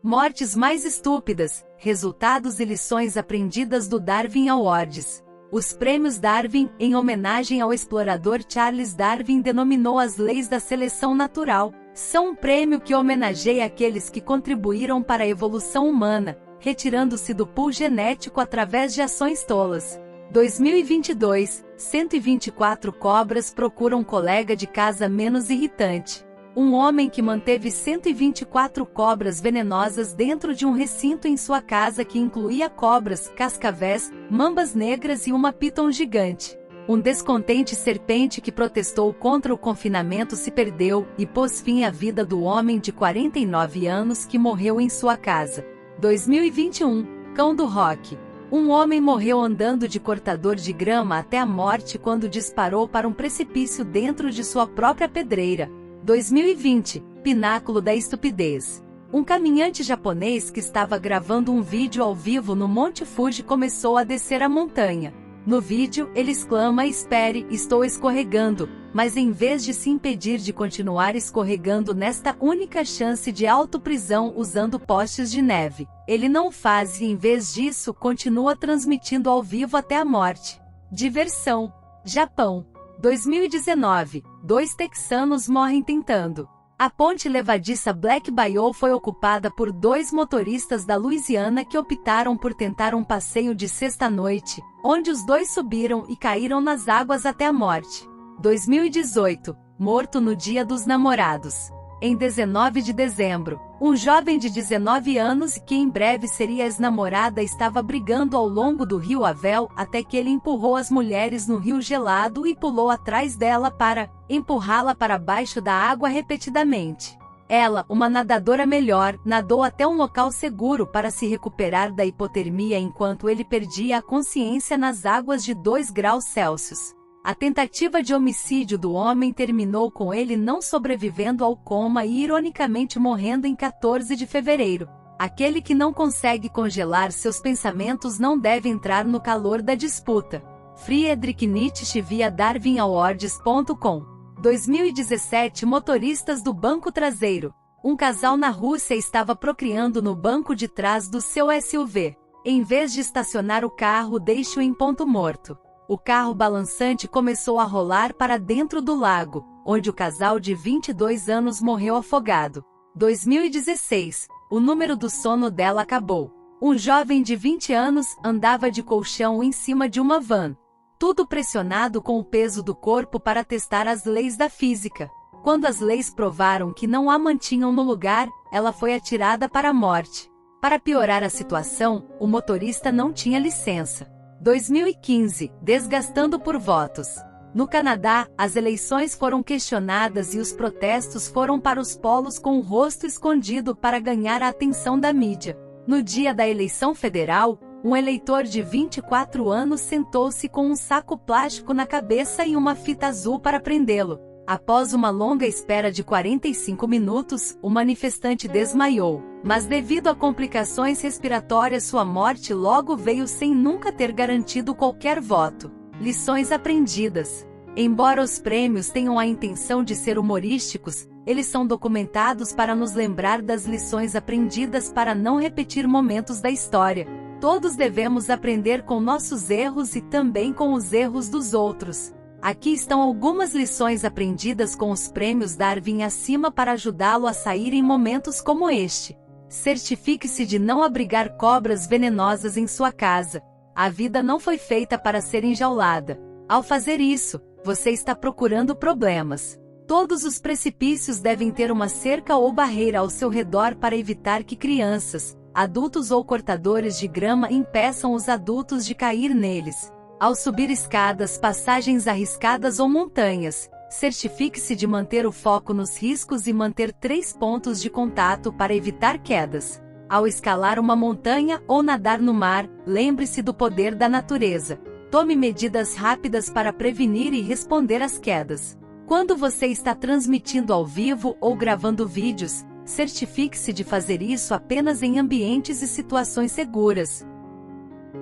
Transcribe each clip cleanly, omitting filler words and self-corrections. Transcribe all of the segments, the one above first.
Mortes mais estúpidas, resultados e lições aprendidas do Darwin Awards. Os prêmios Darwin, em homenagem ao explorador Charles Darwin, denominou as leis da seleção natural. São um prêmio que homenageia aqueles que contribuíram para a evolução humana, retirando-se do pool genético através de ações tolas. 2022, 124 cobras procuram colega de casa menos irritante. Um homem que manteve 124 cobras venenosas dentro de um recinto em sua casa que incluía cobras, cascavéis, mambas negras e uma piton gigante. Um descontente serpente que protestou contra o confinamento se perdeu e pôs fim à vida do homem de 49 anos que morreu em sua casa. 2021, Cão do Rock. Um homem morreu andando de cortador de grama até a morte quando disparou para um precipício dentro de sua própria pedreira. 2020, Pináculo da Estupidez. Um caminhante japonês que estava gravando um vídeo ao vivo no Monte Fuji começou a descer a montanha. No vídeo, ele exclama: "Espere, estou escorregando", mas em vez de se impedir de continuar escorregando nesta única chance de autoprisão usando postes de neve, ele não faz e em vez disso continua transmitindo ao vivo até a morte. Diversão. Japão. 2019, 2 texanos morrem tentando. A ponte levadiça Black Bayou foi ocupada por 2 motoristas da Louisiana que optaram por tentar um passeio de sexta-noite, onde os 2 subiram e caíram nas águas até a morte. 2018, morto no Dia dos Namorados. Em 19 de dezembro, um jovem de 19 anos que em breve seria ex-namorada estava brigando ao longo do rio Avel até que ele empurrou as mulheres no rio gelado e pulou atrás dela para empurrá-la para baixo da água repetidamente. Ela, uma nadadora melhor, nadou até um local seguro para se recuperar da hipotermia enquanto ele perdia a consciência nas águas de 2 graus Celsius. A tentativa de homicídio do homem terminou com ele não sobrevivendo ao coma e ironicamente morrendo em 14 de fevereiro. Aquele que não consegue congelar seus pensamentos não deve entrar no calor da disputa. Friedrich Nietzsche via darwinawards.com. 2017, motoristas do banco traseiro. Um casal na Rússia estava procriando no banco de trás do seu SUV. Em vez de estacionar o carro, deixe-o em ponto morto. O carro balançante começou a rolar para dentro do lago, onde o casal de 22 anos morreu afogado. 2016, o número do sono dela acabou. Um jovem de 20 anos andava de colchão em cima de uma van. Tudo pressionado com o peso do corpo para testar as leis da física. Quando as leis provaram que não a mantinham no lugar, ela foi atirada para a morte. Para piorar a situação, o motorista não tinha licença. 2015, desgastando por votos. No Canadá, as eleições foram questionadas e os protestos foram para os polos com o rosto escondido para ganhar a atenção da mídia. No dia da eleição federal, um eleitor de 24 anos sentou-se com um saco plástico na cabeça e uma fita azul para prendê-lo. Após uma longa espera de 45 minutos, o manifestante desmaiou, mas devido a complicações respiratórias sua morte logo veio sem nunca ter garantido qualquer voto. Lições aprendidas. Embora os prêmios tenham a intenção de ser humorísticos, eles são documentados para nos lembrar das lições aprendidas para não repetir momentos da história. Todos devemos aprender com nossos erros e também com os erros dos outros. Aqui estão algumas lições aprendidas com os prêmios Darwin acima para ajudá-lo a sair em momentos como este. Certifique-se de não abrigar cobras venenosas em sua casa. A vida não foi feita para ser enjaulada. Ao fazer isso, você está procurando problemas. Todos os precipícios devem ter uma cerca ou barreira ao seu redor para evitar que crianças, adultos ou cortadores de grama impeçam os adultos de cair neles. Ao subir escadas, passagens arriscadas ou montanhas, certifique-se de manter o foco nos riscos e manter 3 pontos de contato para evitar quedas. Ao escalar uma montanha ou nadar no mar, lembre-se do poder da natureza. Tome medidas rápidas para prevenir e responder às quedas. Quando você está transmitindo ao vivo ou gravando vídeos, certifique-se de fazer isso apenas em ambientes e situações seguras.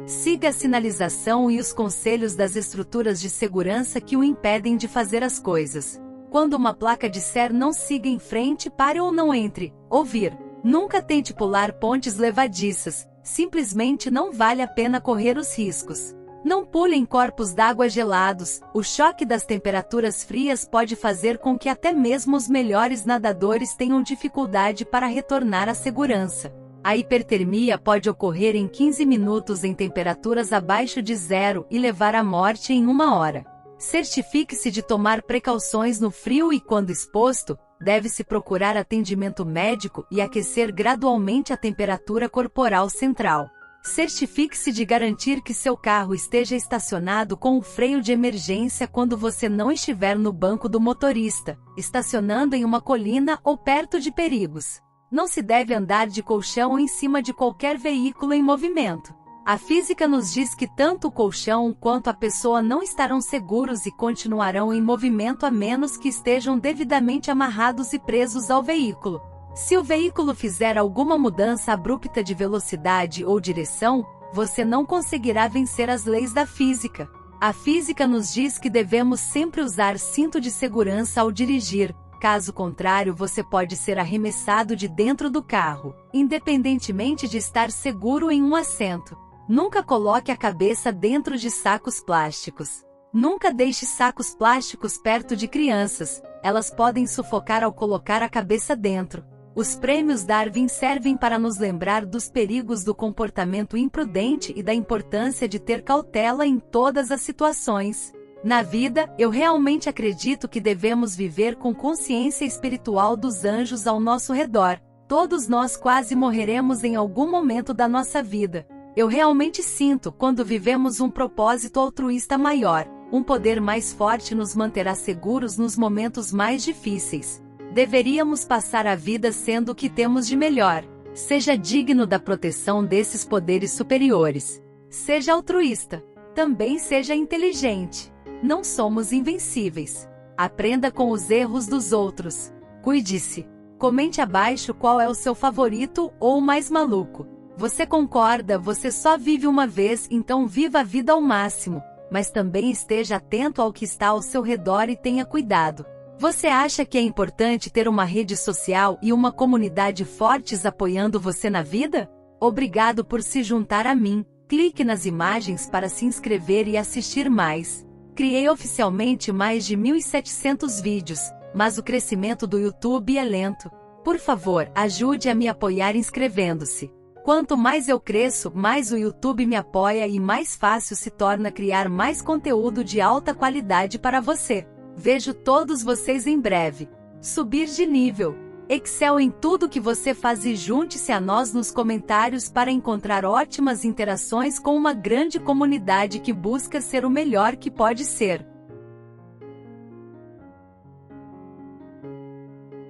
Siga a sinalização e os conselhos das estruturas de segurança que o impedem de fazer as coisas. Quando uma placa disser não siga em frente, pare ou não entre. Ouvir. Nunca tente pular pontes levadiças, simplesmente não vale a pena correr os riscos. Não pule em corpos d'água gelados, o choque das temperaturas frias pode fazer com que até mesmo os melhores nadadores tenham dificuldade para retornar à segurança. A hipertermia pode ocorrer em 15 minutos em temperaturas abaixo de zero e levar à morte em 1 hora. Certifique-se de tomar precauções no frio e, quando exposto, deve-se procurar atendimento médico e aquecer gradualmente a temperatura corporal central. Certifique-se de garantir que seu carro esteja estacionado com o freio de emergência quando você não estiver no banco do motorista, estacionando em uma colina ou perto de perigos. Não se deve andar de colchão em cima de qualquer veículo em movimento. A física nos diz que tanto o colchão quanto a pessoa não estarão seguros e continuarão em movimento a menos que estejam devidamente amarrados e presos ao veículo. Se o veículo fizer alguma mudança abrupta de velocidade ou direção, você não conseguirá vencer as leis da física. A física nos diz que devemos sempre usar cinto de segurança ao dirigir, caso contrário você pode ser arremessado de dentro do carro, independentemente de estar seguro em um assento. Nunca coloque a cabeça dentro de sacos plásticos. Nunca deixe sacos plásticos perto de crianças, elas podem sufocar ao colocar a cabeça dentro. Os prêmios Darwin servem para nos lembrar dos perigos do comportamento imprudente e da importância de ter cautela em todas as situações. Na vida, eu realmente acredito que devemos viver com consciência espiritual dos anjos ao nosso redor. Todos nós quase morreremos em algum momento da nossa vida. Eu realmente sinto, quando vivemos um propósito altruísta maior, um poder mais forte nos manterá seguros nos momentos mais difíceis. Deveríamos passar a vida sendo o que temos de melhor. Seja digno da proteção desses poderes superiores. Seja altruísta. Também seja inteligente. Não somos invencíveis. Aprenda com os erros dos outros. Cuide-se. Comente abaixo qual é o seu favorito ou o mais maluco. Você concorda? Você só vive uma vez, então viva a vida ao máximo. Mas também esteja atento ao que está ao seu redor e tenha cuidado. Você acha que é importante ter uma rede social e uma comunidade fortes apoiando você na vida? Obrigado por se juntar a mim. Clique nas imagens para se inscrever e assistir mais. Criei oficialmente mais de 1.700 vídeos, mas o crescimento do YouTube é lento. Por favor, ajude a me apoiar inscrevendo-se. Quanto mais eu cresço, mais o YouTube me apoia e mais fácil se torna criar mais conteúdo de alta qualidade para você. Vejo todos vocês em breve. Subir de nível. Excel em tudo que você faz e junte-se a nós nos comentários para encontrar ótimas interações com uma grande comunidade que busca ser o melhor que pode ser.